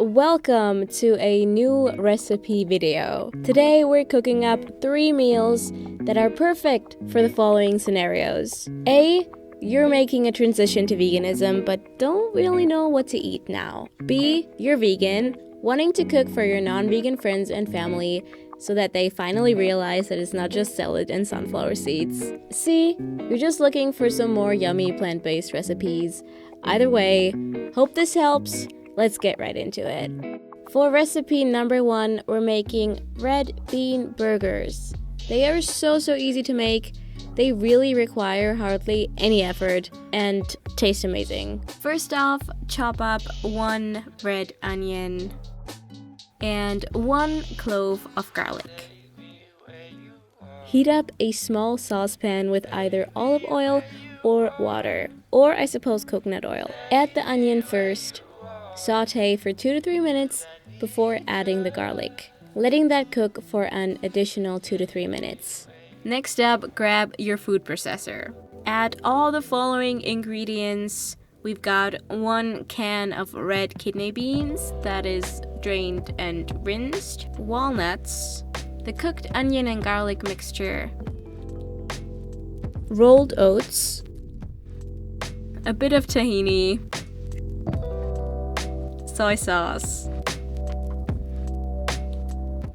welcome to a new recipe video. Today we're cooking up 3 meals that are perfect for the following scenarios. A. You're making a transition to veganism but don't really know what to eat now. B. You're vegan, wanting to cook for your non-vegan friends and family so that they finally realize that it's not just salad and sunflower seeds. C. You're just looking for some more yummy plant-based recipes. Either way, hope this helps. Let's get right into it. For recipe number 1, we're making red bean burgers. They are so easy to make. They really require hardly any effort and taste amazing. First off, chop up 1 red onion and 1 clove of garlic. Heat up a small saucepan with either olive oil or water, or I suppose coconut oil. Add the onion first. Saute for 2 to 3 minutes before adding the garlic, letting that cook for an additional 2 to 3 minutes. Next up, grab your food processor. Add all the following ingredients. We've got 1 can of red kidney beans that is drained and rinsed, walnuts, the cooked onion and garlic mixture, rolled oats, a bit of tahini, soy sauce,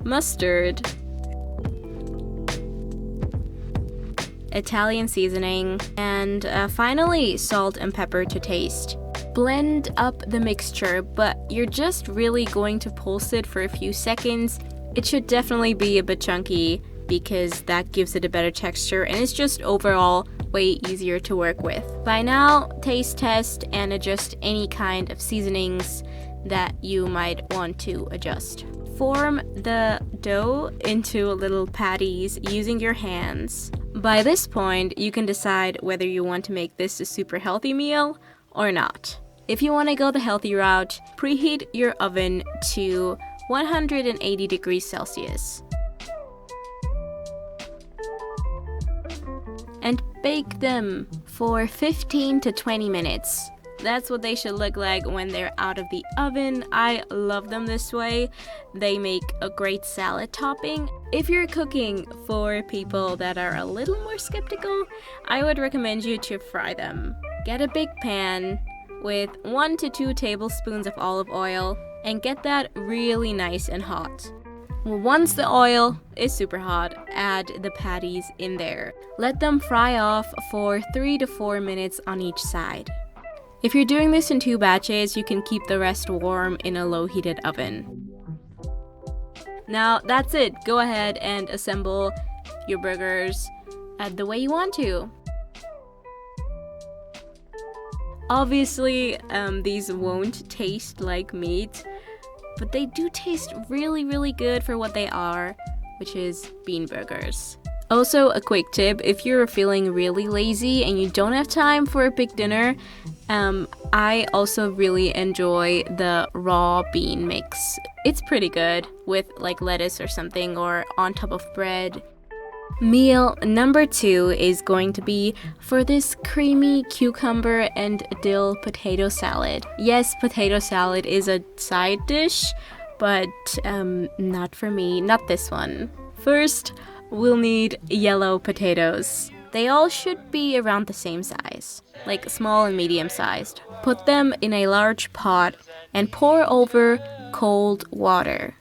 mustard, Italian seasoning, and finally salt and pepper to taste. Blend up the mixture, but you're just really going to pulse it for a few seconds. It should definitely be a bit chunky because that gives it a better texture and it's just overall way easier to work with. By now, taste test and adjust any kind of seasonings that you might want to adjust. Form the dough into little patties using your hands. By this point, you can decide whether you want to make this a super healthy meal or not. If you want to go the healthy route, preheat your oven to 180 degrees Celsius. And bake them for 15 to 20 minutes. That's what they should look like when they're out of the oven. I love them this way. They make a great salad topping. If you're cooking for people that are a little more skeptical, I would recommend you to fry them. Get a big pan with 1 to 2 tablespoons of olive oil and get that really nice and hot. Once the oil is super hot, add the patties in there. Let them fry off for 3 to 4 minutes on each side. If you're doing this in 2 batches, you can keep the rest warm in a low heated oven. Now that's it. Go ahead and assemble your burgers the way you want to. Obviously, these won't taste like meat, but they do taste really good for what they are, which is bean burgers. Also, a quick tip, if you're feeling really lazy and you don't have time for a big dinner, I also really enjoy the raw bean mix. It's pretty good with like lettuce or something or on top of bread. Meal number 2 is going to be for this creamy cucumber and dill potato salad. Yes, potato salad is a side dish, but not for me, not this one. First, we'll need yellow potatoes. They all should be around the same size, like small and medium sized. Put them in a large pot and pour over cold water.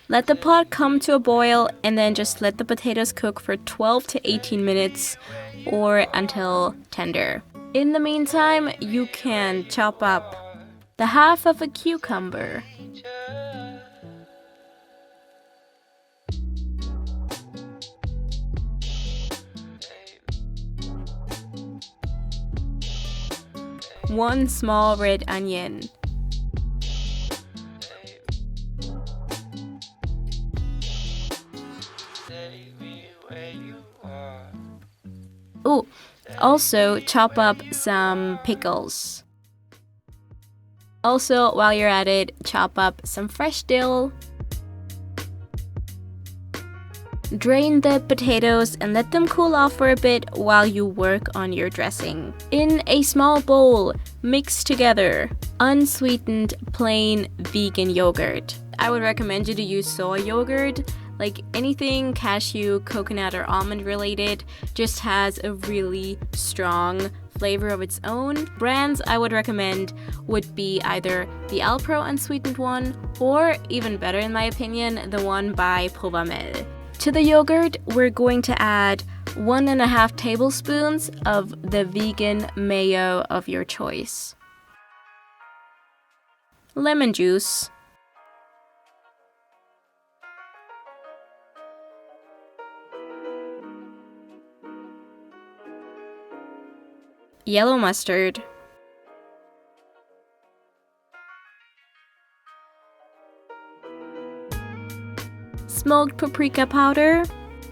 Let the pot come to a boil and then just let the potatoes cook for 12 to 18 minutes or until tender. In the meantime, you can chop up the half of a cucumber, one small red onion, also chop up some pickles. Also, while you're at it, chop up some fresh dill. Drain the potatoes and let them cool off for a bit while you work on your dressing. In a small bowl, mix together unsweetened plain vegan yogurt. I would recommend you to use soy yogurt. Like anything cashew, coconut, or almond related just has a really strong flavor of its own. Brands I would recommend would be either the Alpro unsweetened one, or even better in my opinion, the one by Provamel. To the yogurt, we're going to add 1.5 tablespoons of the vegan mayo of your choice. Lemon juice. Yellow mustard. Smoked paprika powder.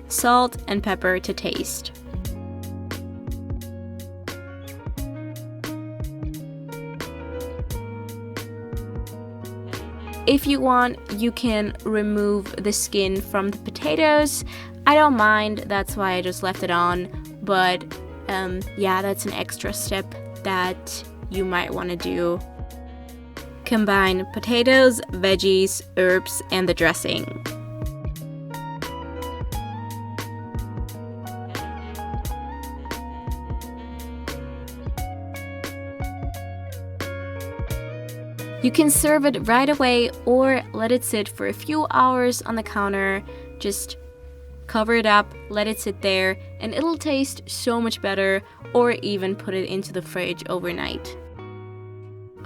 Salt and pepper to taste. If you want, you can remove the skin from the potatoes. I don't mind, that's why I just left it on, but yeah, that's an extra step that you might want to do. Combine potatoes, veggies, herbs, and the dressing. You can serve it right away or let it sit for a few hours on the counter. Just cover it up, let it sit there, and it'll taste so much better, or even put it into the fridge overnight.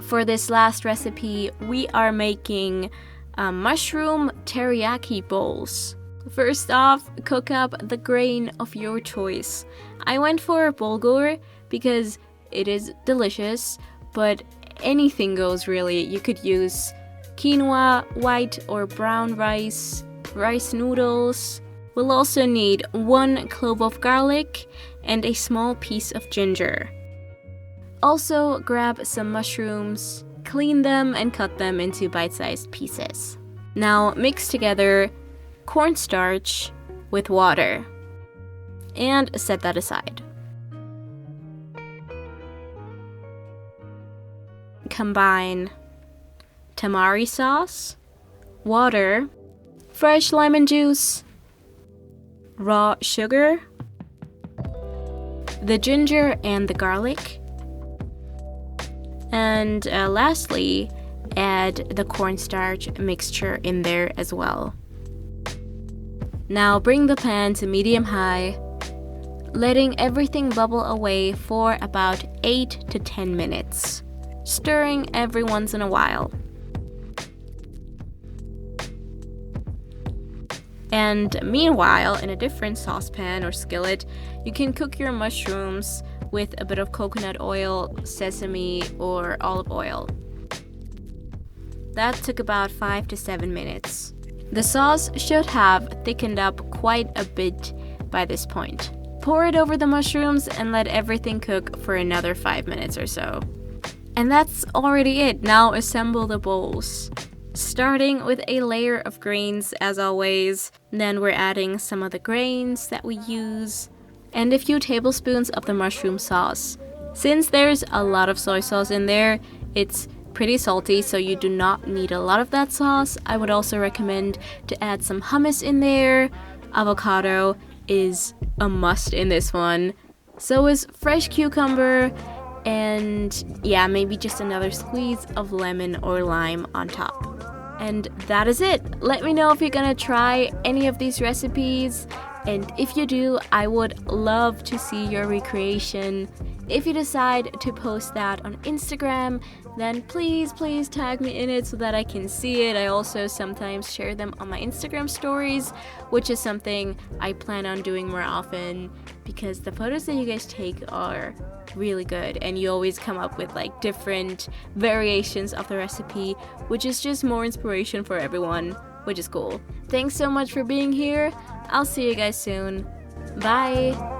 For this last recipe, we are making mushroom teriyaki bowls. First off, cook up the grain of your choice. I went for bulgur because it is delicious, but anything goes really. You could use quinoa, white or brown rice, rice noodles. We'll also need 1 clove of garlic and a small piece of ginger. Also grab some mushrooms, clean them and cut them into bite-sized pieces. Now mix together cornstarch with water and set that aside. Combine tamari sauce, water, fresh lemon juice, raw sugar, the ginger and the garlic, and lastly, add the cornstarch mixture in there as well. Now bring the pan to medium-high, letting everything bubble away for about 8 to 10 minutes, stirring every once in a while. And meanwhile, in a different saucepan or skillet, you can cook your mushrooms with a bit of coconut oil, sesame, or olive oil. That took about 5 to 7 minutes. The sauce should have thickened up quite a bit by this point. Pour it over the mushrooms and let everything cook for another 5 minutes or so. And that's already it. Now assemble the bowls. Starting with a layer of grains as always, then we're adding some of the grains that we use, and a few tablespoons of the mushroom sauce. Since there's a lot of soy sauce in there, it's pretty salty, so you do not need a lot of that sauce. I would also recommend to add some hummus in there. Avocado is a must in this one. So is fresh cucumber, and yeah, maybe just another squeeze of lemon or lime on top. And that is it. Let me know if you're gonna try any of these recipes, and if you do, I would love to see your recreation. If you decide to post that on Instagram, then please tag me in it so that I can see it. I also sometimes share them on my Instagram stories, which is something I plan on doing more often because the photos that you guys take are really good, and you always come up with like different variations of the recipe, which is just more inspiration for everyone, which is cool. Thanks so much for being here. I'll see you guys soon. Bye!